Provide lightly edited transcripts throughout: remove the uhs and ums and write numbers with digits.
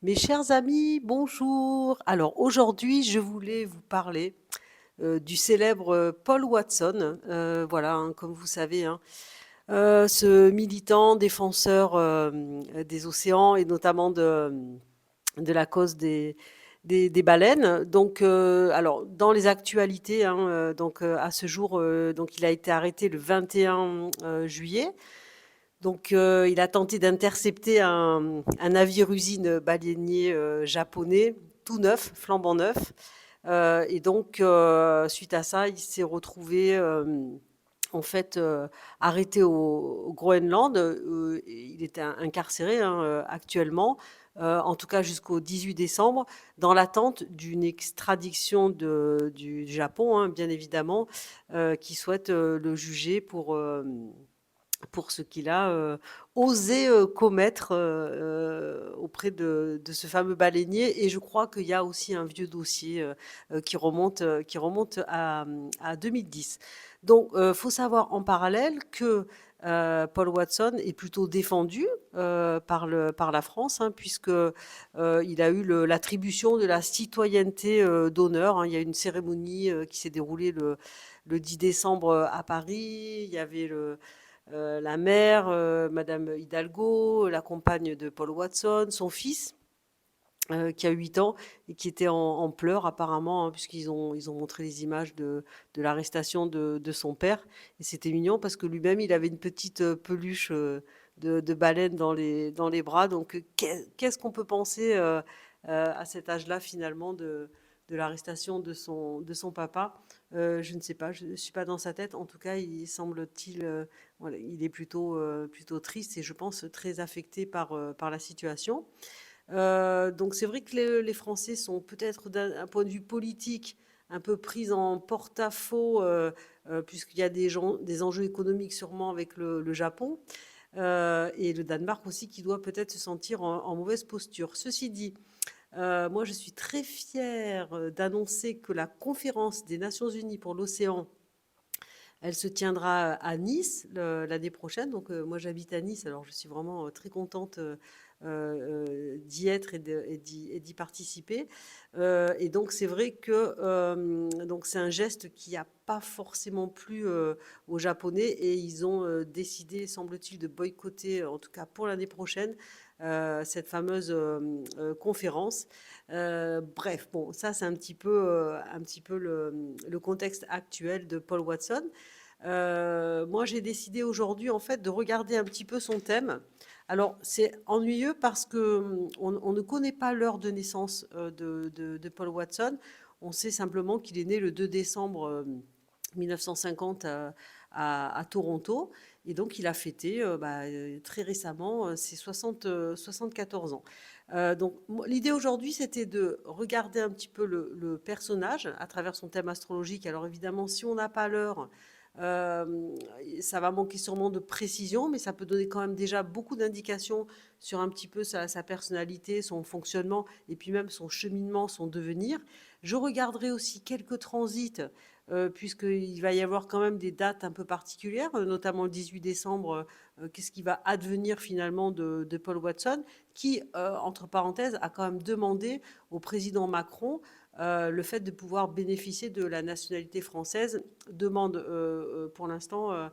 Mes chers amis, bonjour. Alors aujourd'hui, je voulais vous parler du célèbre Paul Watson. Voilà, hein, comme vous savez, hein, ce militant défenseur des océans et notamment de la cause des baleines. Donc, alors, dans les actualités, hein, à ce jour, donc, il a été arrêté le 21 juillet. Donc, il a tenté d'intercepter un navire-usine baleinier japonais, tout neuf, flambant neuf. Et donc, suite à ça, il s'est retrouvé en fait arrêté au Groenland. Il était incarcéré, hein, actuellement, en tout cas jusqu'au 18 décembre, dans l'attente d'une extradiction du Japon, hein, bien évidemment, qui souhaite le juger pour ce qu'il a osé commettre auprès de ce fameux baleinier. Et je crois qu'il y a aussi un vieux dossier qui remonte à 2010. Donc, il faut savoir en parallèle que Paul Watson est plutôt défendu par la France, hein, puisque il a eu l'attribution de la citoyenneté d'honneur, hein. Il y a une cérémonie qui s'est déroulée le 10 décembre à Paris. Il y avait la mère, Madame Hidalgo, la compagne de Paul Watson, son fils, qui a 8 ans et qui était en pleurs apparemment, hein, puisqu'ils ont montré les images de l'arrestation de son père. Et c'était mignon parce que lui-même, il avait une petite peluche de baleine dans les bras. Donc, qu'est-ce qu'on peut penser à cet âge-là, finalement, de l'arrestation de son papa? Je ne sais pas, je ne suis pas dans sa tête. En tout cas, il semble-t-il, voilà, il est plutôt triste et je pense très affecté par la situation. Donc c'est vrai que les Français sont peut-être d'un point de vue politique un peu pris en porte-à-faux, puisqu'il y a des enjeux économiques sûrement avec le Japon, et le Danemark aussi qui doit peut-être se sentir en mauvaise posture. Ceci dit, moi je suis très fière d'annoncer que la conférence des Nations Unies pour l'océan, elle se tiendra à Nice l'année prochaine. Donc, moi, j'habite à Nice, alors je suis vraiment très contente d'y être et d'y participer. Et donc, c'est vrai que donc c'est un geste qui n'a pas forcément plu aux Japonais et ils ont décidé, semble-t-il, de boycotter, en tout cas pour l'année prochaine, cette fameuse conférence. Bref, bon, ça, c'est un petit peu le contexte actuel de Paul Watson. Moi, j'ai décidé aujourd'hui, en fait, de regarder un petit peu son thème. Alors, c'est ennuyeux parce que on ne connaît pas l'heure de naissance de Paul Watson. On sait simplement qu'il est né le 2 décembre 1950 à Toronto. Et donc, il a fêté très récemment ses 74 ans. Donc, l'idée aujourd'hui, c'était de regarder un petit peu le personnage à travers son thème astrologique. Alors, évidemment, si on n'a pas l'heure, euh, ça va manquer sûrement de précision, mais ça peut donner quand même déjà beaucoup d'indications sur un petit peu sa personnalité, son fonctionnement, et puis même son cheminement, son devenir. Je regarderai aussi quelques transits, puisqu'il va y avoir quand même des dates un peu particulières, notamment le 18 décembre. Qu'est-ce qui va advenir finalement de Paul Watson, qui, entre parenthèses, a quand même demandé au président Macron le fait de pouvoir bénéficier de la nationalité française, demande pour l'instant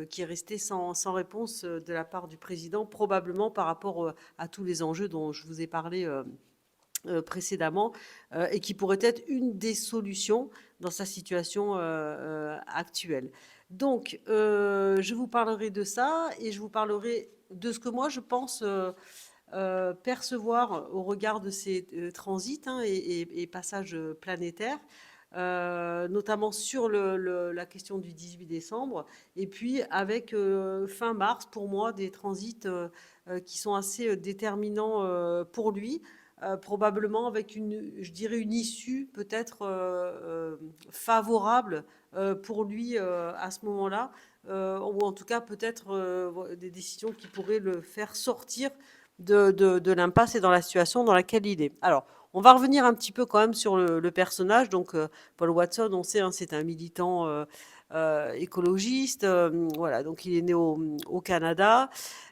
qui est restée sans réponse de la part du président, probablement par rapport à tous les enjeux dont je vous ai parlé précédemment, et qui pourrait être une des solutions dans sa situation actuelle. Donc, je vous parlerai de ça et je vous parlerai de ce que moi je pense percevoir au regard de ces transits, hein, et passages planétaires, notamment sur la question du 18 décembre, et puis avec fin mars, pour moi, des transits qui sont assez déterminants pour lui, probablement avec je dirais, une issue peut-être favorable pour lui à ce moment-là, ou en tout cas peut-être des décisions qui pourraient le faire sortir de l'impasse et dans la situation dans laquelle il est. Alors, on va revenir un petit peu quand même sur le personnage. Donc, Paul Watson, on sait, hein, c'est un militant écologiste. Voilà, donc il est né au Canada.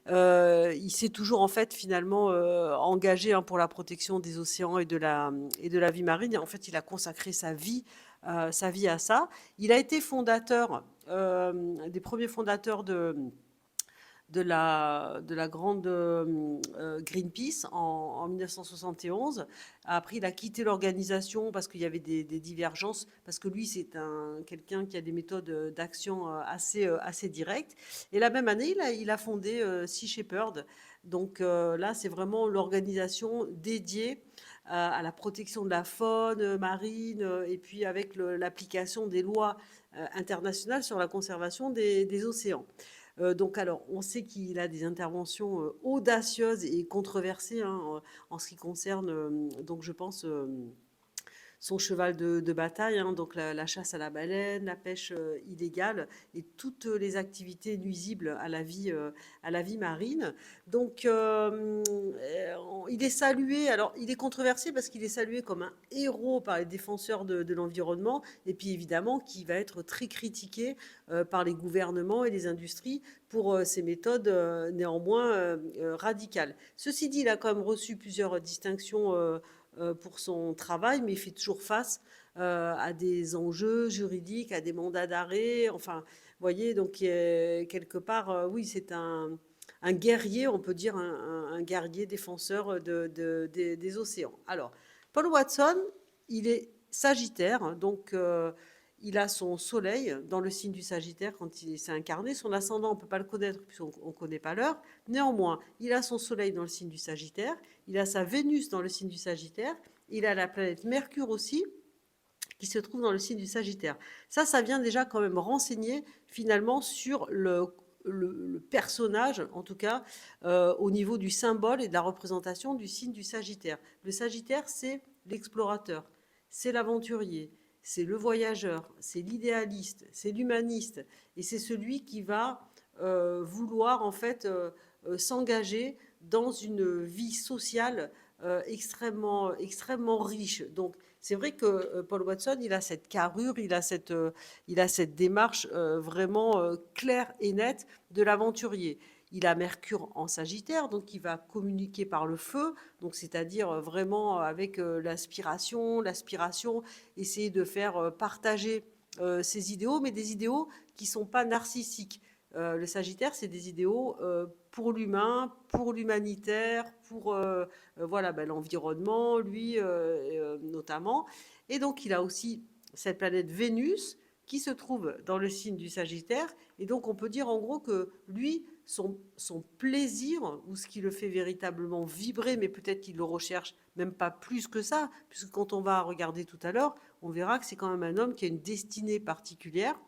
Il s'est toujours en fait finalement engagé, hein, pour la protection des océans et de la vie marine. Et en fait, il a consacré sa vie à ça. Il a été fondateur, des premiers fondateurs de la grande Greenpeace en 1971. Après, il a quitté l'organisation parce qu'il y avait des divergences, parce que lui, c'est quelqu'un qui a des méthodes d'action assez directes. Et la même année, il a fondé Sea Shepherd. Donc là, c'est vraiment l'organisation dédiée à la protection de la faune marine, et puis avec l'application des lois internationales sur la conservation des océans. Donc alors, on sait qu'il a des interventions audacieuses et controversées, hein, en ce qui concerne, donc je pense, son cheval de bataille, hein, donc la chasse à la baleine, la pêche illégale et toutes les activités nuisibles à la vie marine. Donc, il est salué, alors il est controversé parce qu'il est salué comme un héros par les défenseurs de l'environnement, et puis évidemment qui va être très critiqué par les gouvernements et les industries pour ses méthodes néanmoins radicales. Ceci dit, il a quand même reçu plusieurs distinctions pour son travail, mais il fait toujours face à des enjeux juridiques, à des mandats d'arrêt. Enfin, vous voyez, donc quelque part, oui, c'est un guerrier, on peut dire un guerrier défenseur des océans. Alors, Paul Watson, il est Sagittaire, donc il a son soleil dans le signe du Sagittaire quand il s'est incarné. Son ascendant, on ne peut pas le connaître puisqu'on ne connaît pas l'heure. Néanmoins, il a son soleil dans le signe du Sagittaire, il a sa Vénus dans le signe du Sagittaire, il a la planète Mercure aussi, qui se trouve dans le signe du Sagittaire. Ça vient déjà quand même renseigner finalement sur le personnage, en tout cas, au niveau du symbole et de la représentation du signe du Sagittaire. Le Sagittaire, c'est l'explorateur, c'est l'aventurier, c'est le voyageur, c'est l'idéaliste, c'est l'humaniste, et c'est celui qui va vouloir en fait s'engager dans une vie sociale extrêmement riche. Donc c'est vrai que Paul Watson, il a cette carrure, il a cette démarche vraiment claire et nette de l'aventurier. Il a Mercure en Sagittaire, donc il va communiquer par le feu, donc c'est-à-dire vraiment avec l'aspiration, essayer de faire partager ses idéaux, mais des idéaux qui sont pas narcissiques. Le Sagittaire, c'est des idéaux pour l'humain, pour l'humanitaire, pour voilà, ben, l'environnement, lui notamment. Et donc, il a aussi cette planète Vénus qui se trouve dans le signe du Sagittaire. Et donc, on peut dire en gros que lui, son plaisir, ou ce qui le fait véritablement vibrer, mais peut-être qu'il le recherche même pas plus que ça, puisque quand on va regarder tout à l'heure, on verra que c'est quand même un homme qui a une destinée particulière.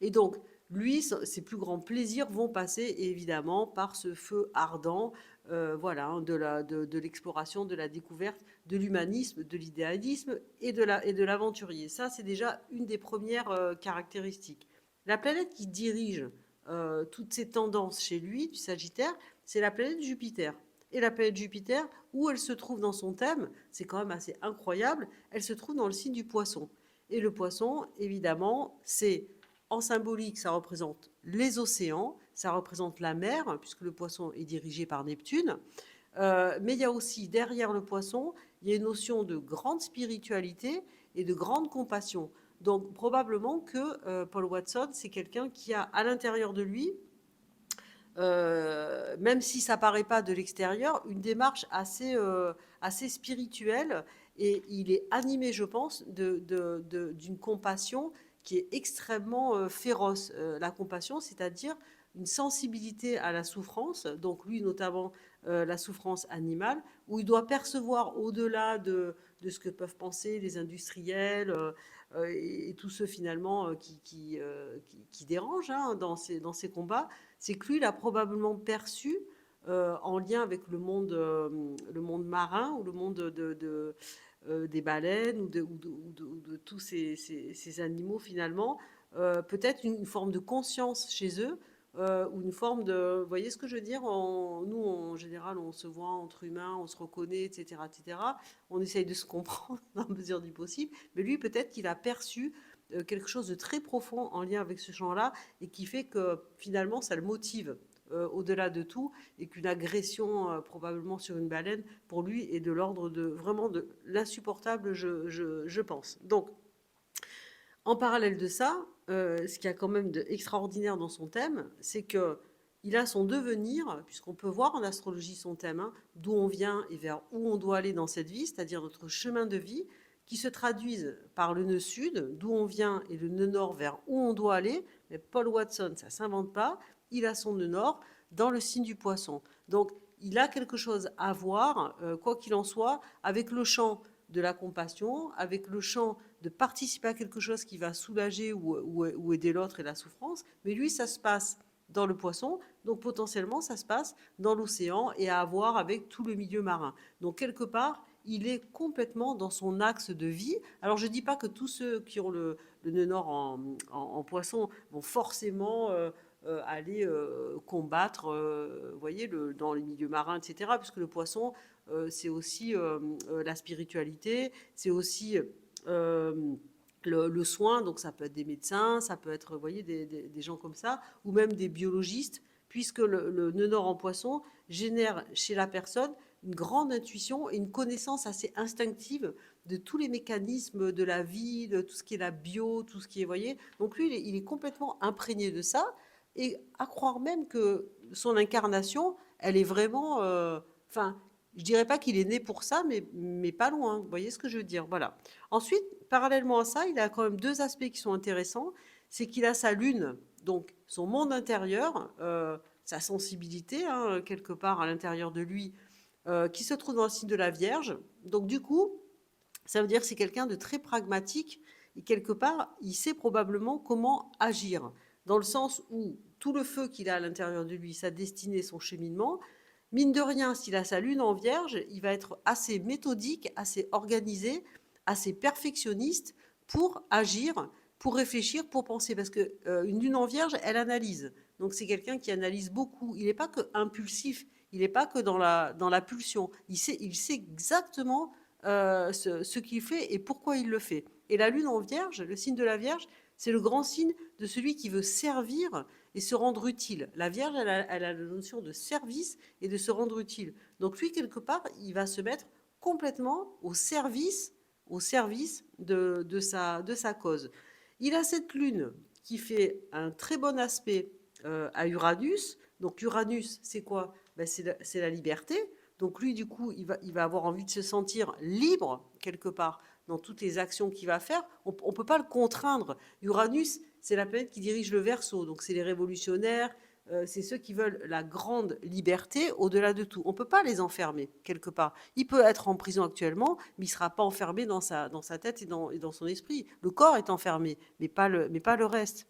Et donc, lui, ses plus grands plaisirs vont passer évidemment par ce feu ardent, voilà, hein, de l'exploration, de la découverte, de l'humanisme, de l'idéalisme et de l'aventurier. Ça, c'est déjà une des premières caractéristiques. La planète qui dirige toutes ces tendances chez lui, du Sagittaire, c'est la planète Jupiter. Et la planète Jupiter, où elle se trouve dans son thème, c'est quand même assez incroyable, elle se trouve dans le signe du Poisson. Et le Poisson, évidemment, c'est en symbolique, ça représente les océans, ça représente la mer, puisque le poisson est dirigé par Neptune. Mais il y a aussi, derrière le poisson, il y a une notion de grande spiritualité et de grande compassion. Donc probablement que Paul Watson, c'est quelqu'un qui a à l'intérieur de lui, même si ça paraît pas de l'extérieur, une démarche assez spirituelle, et il est animé, je pense, d'une compassion qui est extrêmement féroce. La compassion, c'est-à-dire une sensibilité à la souffrance, donc lui notamment la souffrance animale, où il doit percevoir au-delà de ce que peuvent penser les industriels et tous ceux finalement qui dérangent, hein, dans ces combats. C'est que lui, il a probablement perçu, en lien avec le monde marin ou le monde des baleines ou de tous ces animaux finalement, peut-être une forme de conscience chez eux, ou une forme de... Vous voyez ce que je veux dire? Nous, en général, on se voit entre humains, on se reconnaît, etc., etc. On essaye de se comprendre dans la mesure du possible. Mais lui, peut-être qu'il a perçu quelque chose de très profond en lien avec ce champ-là et qui fait que finalement ça le motive au-delà de tout et qu'une agression probablement sur une baleine pour lui est de l'ordre de vraiment de l'insupportable, je pense. Donc, en parallèle de ça, ce qu'il y a quand même d'extraordinaire dans son thème, c'est que il a son devenir, puisqu'on peut voir en astrologie son thème, hein, d'où on vient et vers où on doit aller dans cette vie, c'est-à-dire notre chemin de vie, qui se traduisent par le nœud sud, d'où on vient, et le nœud nord vers où on doit aller. Mais Paul Watson, ça s'invente pas, il a son nœud nord dans le signe du poisson. Donc, il a quelque chose à voir, quoi qu'il en soit, avec le champ de la compassion, avec le champ de participer à quelque chose qui va soulager ou aider l'autre et la souffrance. Mais lui, ça se passe dans le poisson, donc potentiellement, ça se passe dans l'océan et à voir avec tout le milieu marin. Donc, quelque part, il est complètement dans son axe de vie. Alors, je ne dis pas que tous ceux qui ont le nœud nord en poisson vont forcément aller combattre, voyez, dans les milieux marins, etc., puisque le poisson, c'est aussi la spiritualité, c'est aussi le soin, donc ça peut être des médecins, ça peut être, vous voyez, des gens comme ça, ou même des biologistes, puisque le nœud nord en poisson génère chez la personne une grande intuition et une connaissance assez instinctive de tous les mécanismes de la vie, de tout ce qui est la bio, tout ce qui est, vous voyez. Donc lui, il est complètement imprégné de ça, et à croire même que son incarnation, elle est vraiment, enfin, je dirais pas qu'il est né pour ça, mais pas loin. Vous voyez ce que je veux dire? Voilà. Ensuite, parallèlement à ça, il a quand même deux aspects qui sont intéressants. C'est qu'il a sa lune, donc son monde intérieur, sa sensibilité, hein, quelque part à l'intérieur de lui, qui se trouve dans le signe de la Vierge. Donc du coup, ça veut dire que c'est quelqu'un de très pragmatique et quelque part, il sait probablement comment agir, dans le sens où tout le feu qu'il a à l'intérieur de lui, sa destinée, son cheminement, mine de rien, s'il a sa lune en vierge, il va être assez méthodique, assez organisé, assez perfectionniste pour agir, pour réfléchir, pour penser. Parce que une lune en vierge, elle analyse. Donc c'est quelqu'un qui analyse beaucoup. Il n'est pas que impulsif, il n'est pas que dans la pulsion. Il sait exactement ce qu'il fait et pourquoi il le fait. Et la lune en vierge, le signe de la vierge, c'est le grand signe de celui qui veut servir et se rendre utile. La Vierge, elle a la notion de service et de se rendre utile. Donc lui, quelque part, il va se mettre complètement au service de sa cause. Il a cette lune qui fait un très bon aspect à Uranus. Donc Uranus, c'est quoi? Ben, c'est la liberté. Donc lui, du coup, il va avoir envie de se sentir libre, quelque part, dans toutes les actions qu'il va faire. On ne peut pas le contraindre. Uranus, c'est la planète qui dirige le Verseau, donc c'est les révolutionnaires, c'est ceux qui veulent la grande liberté au-delà de tout. On ne peut pas les enfermer, quelque part. Il peut être en prison actuellement, mais il ne sera pas enfermé dans sa tête et dans son esprit. Le corps est enfermé, mais pas le reste.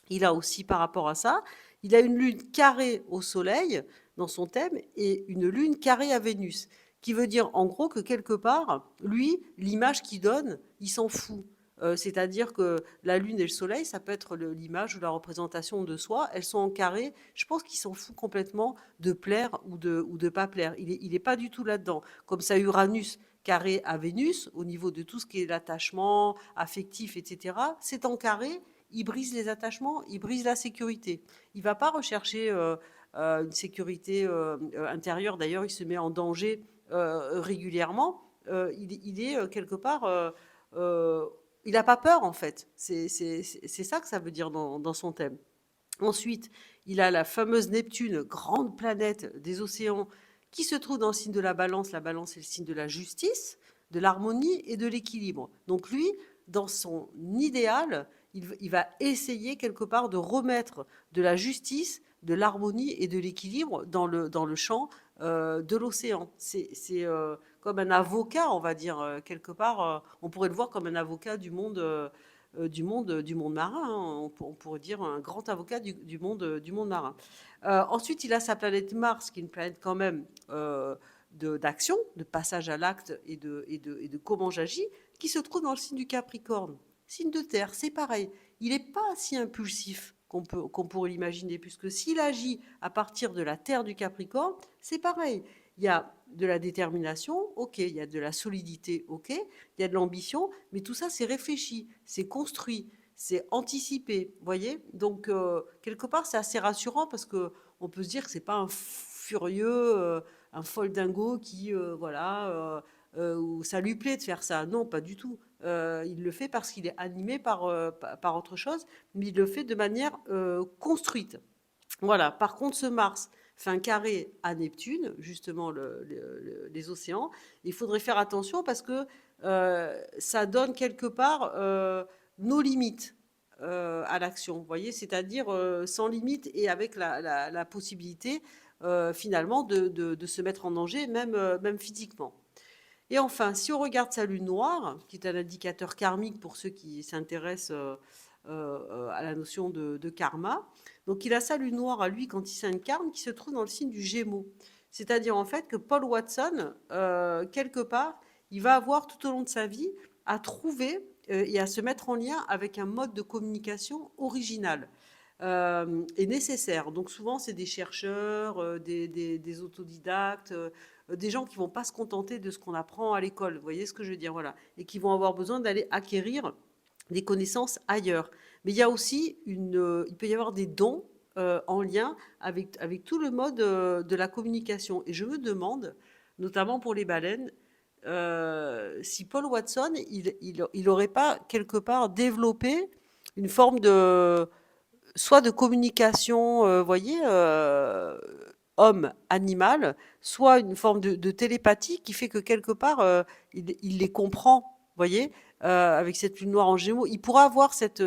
Il a aussi, par rapport à ça, il a une lune carrée au Soleil dans son thème et une lune carrée à Vénus, qui veut dire en gros que quelque part, lui, l'image qu'il donne, il s'en fout. C'est-à-dire que la lune et le soleil, ça peut être l'image ou la représentation de soi, elles sont en carré. Je pense qu'il s'en fout complètement de plaire ou de pas plaire. Il est pas du tout là-dedans. Comme ça, Uranus carré à Vénus, au niveau de tout ce qui est l'attachement affectif, etc., c'est en carré, il brise les attachements, il brise la sécurité. Il ne va pas rechercher une sécurité intérieure. D'ailleurs, il se met en danger régulièrement. Il est quelque part... euh, il n'a pas peur, en fait. C'est ça que ça veut dire dans son thème. Ensuite, il a la fameuse Neptune, grande planète des océans, qui se trouve dans le signe de la balance. La balance, c'est le signe de la justice, de l'harmonie et de l'équilibre. Donc lui, dans son idéal, il va essayer quelque part de remettre de la justice, de l'harmonie et de l'équilibre dans le champ de l'océan. C'est comme un avocat, on va dire, quelque part. On pourrait le voir comme un avocat du monde marin, hein. On pourrait dire un grand avocat du monde marin. Ensuite, il a sa planète Mars, qui est une planète quand même d'action, de passage à l'acte et de comment j'agis, qui se trouve dans le signe du Capricorne. Signe de terre, c'est pareil. Il n'est pas si impulsif qu'on pourrait l'imaginer, puisque s'il agit à partir de la terre du Capricorne, c'est pareil. Il y a de la détermination, ok, il y a de la solidité, ok, il y a de l'ambition, mais tout ça, c'est réfléchi, c'est construit. c'est anticiper, vous voyez? Donc, quelque part, c'est assez rassurant parce que on peut se dire que c'est pas un furieux, un foldingo qui, voilà, où ça lui plaît de faire ça. Non, pas du tout. Il le fait parce qu'il est animé par autre chose, mais il le fait de manière, construite. Voilà. Par contre, ce Mars fait un carré à Neptune, justement les océans. Il faudrait faire attention parce que ça donne quelque part nos limites à l'action. Vous voyez, c'est-à-dire sans limite et avec la possibilité finalement de se mettre en danger, même physiquement. Et enfin, si on regarde sa lune noire, qui est un indicateur karmique pour ceux qui s'intéressent à la notion de karma, donc il a sa lune noire à lui quand il s'incarne, qui se trouve dans le signe du Gémeaux. C'est-à-dire en fait que Paul Watson, quelque part, il va avoir tout au long de sa vie à trouver et à se mettre en lien avec un mode de communication original et nécessaire. Donc souvent, c'est des chercheurs, des autodidactes, des gens qui vont pas se contenter de ce qu'on apprend à l'école. Vous voyez ce que je veux dire? Voilà. Et qui vont avoir besoin d'aller acquérir des connaissances ailleurs. Mais il y a aussi il peut y avoir des dons en lien avec tout le mode de la communication. Et je me demande, notamment pour les baleines, si Paul Watson, il aurait pas quelque part développé une forme de soit de communication, voyez, homme-animal, soit une forme de télépathie qui fait que quelque part, il les comprend, voyez, avec cette lune noire en Gémeaux. Il pourra avoir cette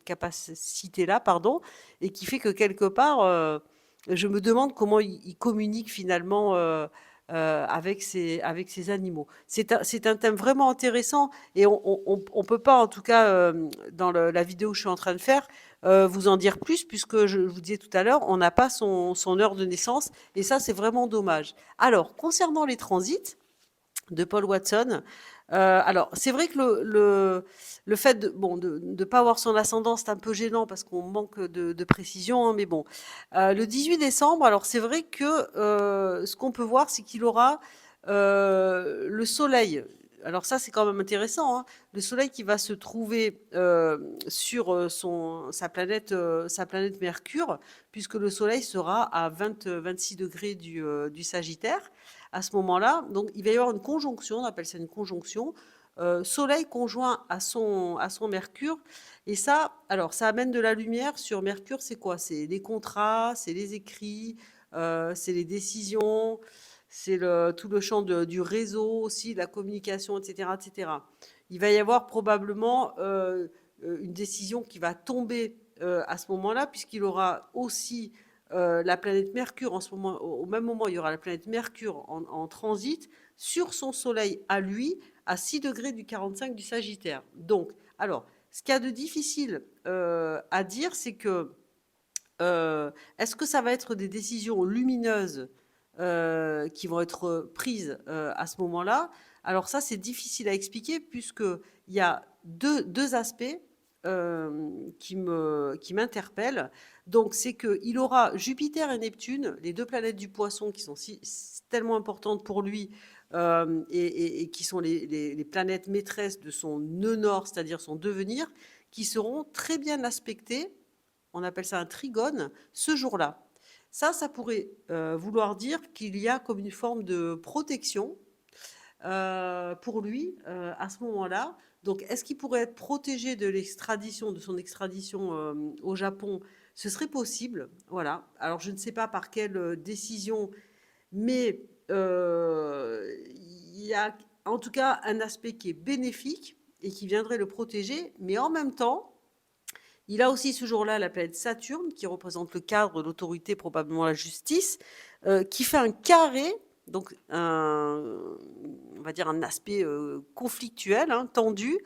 capacité-là, pardon, et qui fait que quelque part, je me demande comment il communique finalement avec ces animaux. C'est un thème vraiment intéressant et on peut pas, en tout cas, dans la vidéo que je suis en train de faire, vous en dire plus, puisque je vous disais tout à l'heure, on n'a pas son heure de naissance, et ça, c'est vraiment dommage. Alors, concernant les transits de Paul Watson, alors, c'est vrai que le fait de bon, de pas avoir son ascendant, c'est un peu gênant parce qu'on manque de précision, hein, mais bon. Le 18 décembre, alors c'est vrai que, ce qu'on peut voir, c'est qu'il aura, le soleil. Alors ça, c'est quand même intéressant, hein. Le soleil qui va se trouver, sur, sa planète Mercure, puisque le soleil sera à 26 degrés du Sagittaire à ce moment-là. Donc, il va y avoir une conjonction, on appelle ça une conjonction, Soleil conjoint à son Mercure. Et ça, alors, ça amène de la lumière sur Mercure. C'est quoi? C'est les contrats, c'est les écrits, c'est les décisions, c'est tout le champ du réseau aussi, de la communication, etc., etc. Il va y avoir probablement une décision qui va tomber à ce moment-là, puisqu'il aura aussi la planète Mercure en ce moment, au même moment, il y aura la planète Mercure en transit sur son Soleil à lui, à 6 degrés du 45 du Sagittaire. Donc, alors, ce qu'il y a de difficile à dire, c'est que est-ce que ça va être des décisions lumineuses qui vont être prises à ce moment-là? Alors ça, c'est difficile à expliquer puisqu'il y a deux aspects qui m'interpellent. Donc c'est qu'il aura Jupiter et Neptune, les deux planètes du Poisson qui sont tellement importantes pour lui et qui sont les planètes maîtresses de son nœud nord, c'est-à-dire son devenir, qui seront très bien aspectées, on appelle ça un trigone, ce jour-là. Ça pourrait vouloir dire qu'il y a comme une forme de protection pour lui à ce moment-là. Donc, est-ce qu'il pourrait être protégé de son extradition au Japon? Ce serait possible, voilà. Alors, je ne sais pas par quelle décision, mais il y a en tout cas un aspect qui est bénéfique et qui viendrait le protéger, mais en même temps, il a aussi ce jour-là la planète Saturne, qui représente le cadre, l'autorité, probablement la justice, qui fait un carré, donc on va dire un aspect conflictuel, hein, tendu,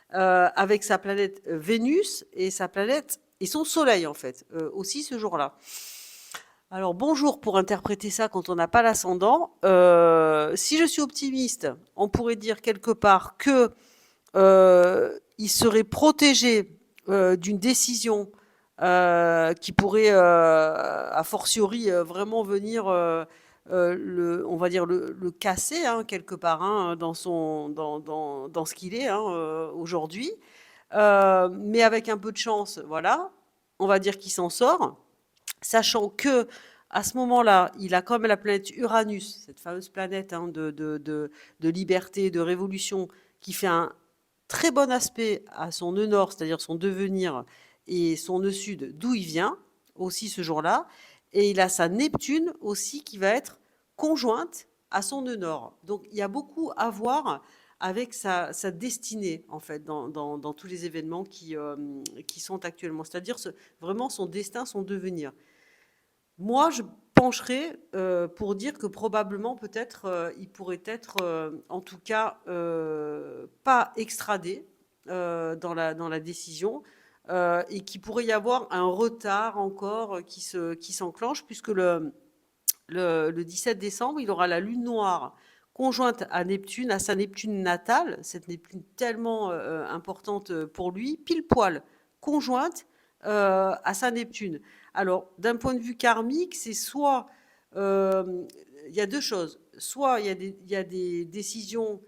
avec sa planète Vénus et sa planète et son Soleil en fait, aussi ce jour-là. Alors bonjour pour interpréter ça quand on n'a pas l'ascendant. Si je suis optimiste, on pourrait dire quelque part que il serait protégé d'une décision qui pourrait, a fortiori, vraiment venir, on va dire le casser hein, quelque part hein, dans ce qu'il est hein, aujourd'hui. Mais avec un peu de chance, voilà, on va dire qu'il s'en sort, sachant que à ce moment-là, il a quand même la planète Uranus, cette fameuse planète hein, de liberté, de révolution, qui fait un très bon aspect à son nœud nord, c'est-à-dire son devenir, et son nœud sud, d'où il vient, aussi ce jour-là. Et il a sa Neptune aussi qui va être conjointe à son nœud nord. Donc il y a beaucoup à voir avec sa destinée, en fait, dans tous les événements qui sont actuellement. C'est-à-dire vraiment son destin, son devenir. Moi, je pencherais pour dire que probablement, peut-être, il pourrait être, en tout cas, pas extradé dans la décision et qu'il pourrait y avoir un retard encore qui s'enclenche, puisque le 17 décembre, il aura la lune noire conjointe à Neptune, à sa Neptune natale, cette Neptune tellement importante pour lui, pile poil, conjointe à sa Neptune. Alors, d'un point de vue karmique, c'est soit, euh, il y a deux choses, soit il y a des décisions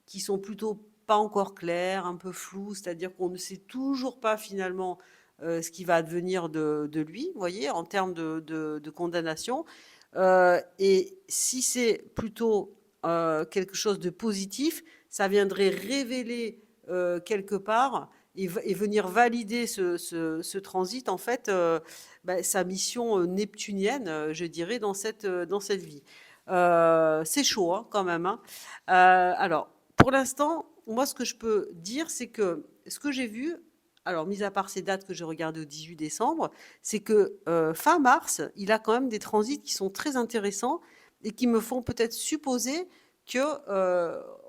qui sont plutôt pas encore claires, un peu floues, c'est-à-dire qu'on ne sait toujours pas finalement ce qui va advenir de lui, vous voyez, en termes de condamnation. Et si c'est plutôt quelque chose de positif, ça viendrait révéler quelque part et venir valider ce transit, en fait, sa mission neptunienne, je dirais, dans cette vie. C'est chaud hein, quand même. Hein. Alors, pour l'instant, moi, ce que je peux dire, c'est que ce que j'ai vu, alors, mis à part ces dates que j'ai regardées au 18 décembre, c'est que fin mars, il a quand même des transits qui sont très intéressants et qui me font peut-être supposer que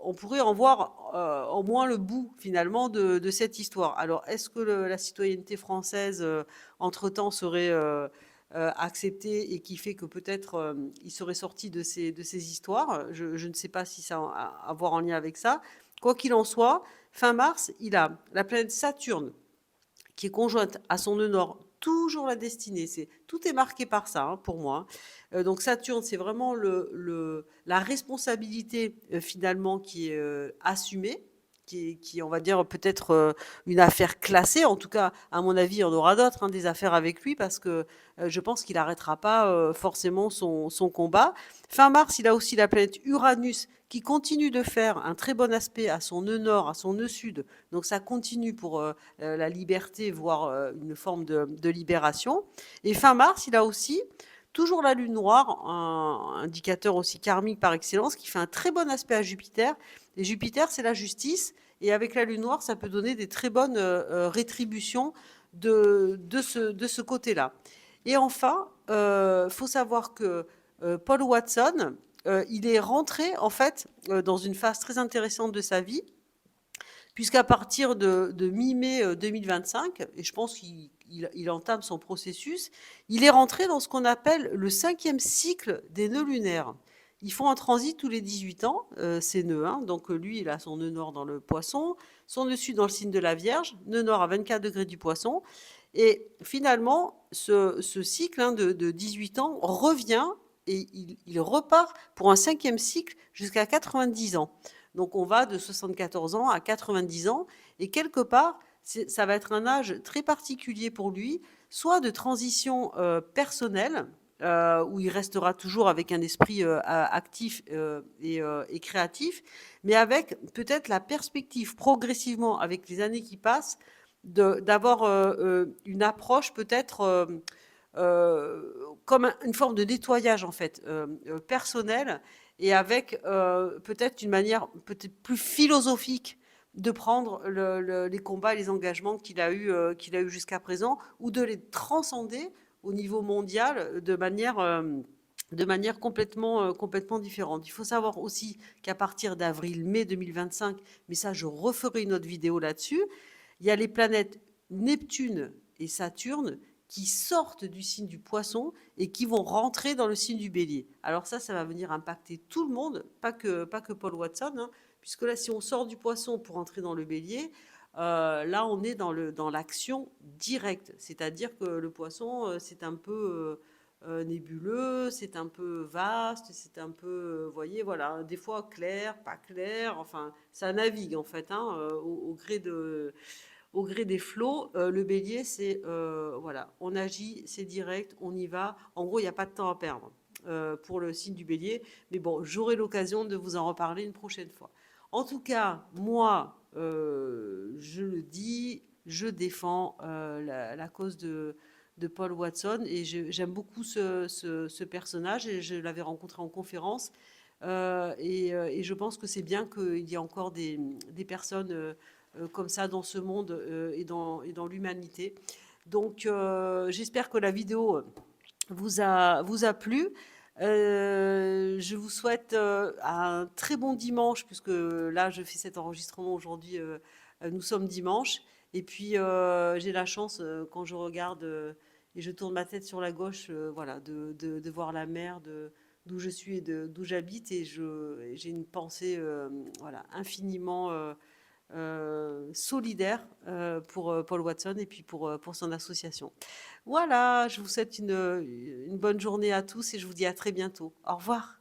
on pourrait en voir au moins le bout finalement de cette histoire. Alors, est-ce que la citoyenneté française, entre-temps, serait acceptée et qui fait que peut-être il serait sorti de ces histoires? Je ne sais pas si ça a à voir en lien avec ça. Quoi qu'il en soit, fin mars, il a la planète Saturne qui est conjointe à son nœud nord, toujours la destinée. Tout est marqué par ça hein, pour moi. Donc Saturne, c'est vraiment la responsabilité finalement qui est assumée. Qui, on va dire, peut-être une affaire classée. En tout cas, à mon avis, il y en aura d'autres, hein, des affaires avec lui, parce que je pense qu'il n'arrêtera pas forcément son combat. Fin mars, il a aussi la planète Uranus qui continue de faire un très bon aspect à son nœud nord, à son nœud sud. Donc ça continue pour la liberté, voire une forme de libération. Et fin mars, il a aussi toujours la lune noire, un indicateur aussi karmique par excellence, qui fait un très bon aspect à Jupiter. Et Jupiter, c'est la justice. Et avec la lune noire, ça peut donner des très bonnes rétributions de ce côté-là. Et enfin, faut savoir que Paul Watson, il est rentré en fait dans une phase très intéressante de sa vie puisqu'à partir de mi-mai 2025, et je pense qu'il entame son processus, il est rentré dans ce qu'on appelle le 5e cycle des nœuds lunaires. Ils font un transit tous les 18 ans, ces nœuds. Hein. Donc lui, il a son nœud nord dans le poisson, son nœud sud dans le signe de la Vierge, nœud nord à 24 degrés du poisson. Et finalement, ce cycle hein, de 18 ans revient et il repart pour un 5e cycle jusqu'à 90 ans. Donc on va de 74 ans à 90 ans. Et quelque part, ça va être un âge très particulier pour lui, soit de transition personnelle, où il restera toujours avec un esprit actif et créatif, mais avec peut-être la perspective progressivement, avec les années qui passent, d'avoir une approche peut-être comme une forme de nettoyage en fait personnel et avec peut-être une manière peut-être plus philosophique de prendre les combats et les engagements qu'il a eu jusqu'à présent ou de les transcender au niveau mondial de manière complètement, complètement différente. Il faut savoir aussi qu'à partir d'avril-mai 2025, mais ça je referai une autre vidéo là-dessus, il y a les planètes Neptune et Saturne qui sortent du signe du poisson et qui vont rentrer dans le signe du bélier. Alors ça va venir impacter tout le monde, pas que Paul Watson, hein, puisque là, si on sort du poisson pour entrer dans le bélier, là, on est dans l'action directe. C'est-à-dire que le poisson, c'est un peu nébuleux, c'est un peu vaste, c'est un peu, vous voyez, voilà, des fois clair, pas clair, enfin, ça navigue en fait, hein, au gré au gré des flots. Le bélier, c'est voilà, on agit, c'est direct, on y va. En gros, il n'y a pas de temps à perdre pour le signe du bélier. Mais bon, j'aurai l'occasion de vous en reparler une prochaine fois. En tout cas, moi, je le dis, je défends la cause de Paul Watson et j'aime beaucoup ce personnage et je l'avais rencontré en conférence. Et je pense que c'est bien qu'il y ait encore des personnes comme ça dans ce monde et dans l'humanité. Donc j'espère que la vidéo vous a plu. Je vous souhaite un très bon dimanche, puisque là, je fais cet enregistrement aujourd'hui. Nous sommes dimanche. Et puis, j'ai la chance, quand je regarde et je tourne ma tête sur la gauche, voilà, de voir la mer, d'où je suis et d'où j'habite. Et j'ai une pensée voilà, infiniment solidaire pour Paul Watson et puis pour son association. Voilà, je vous souhaite une bonne journée à tous et je vous dis à très bientôt. Au revoir.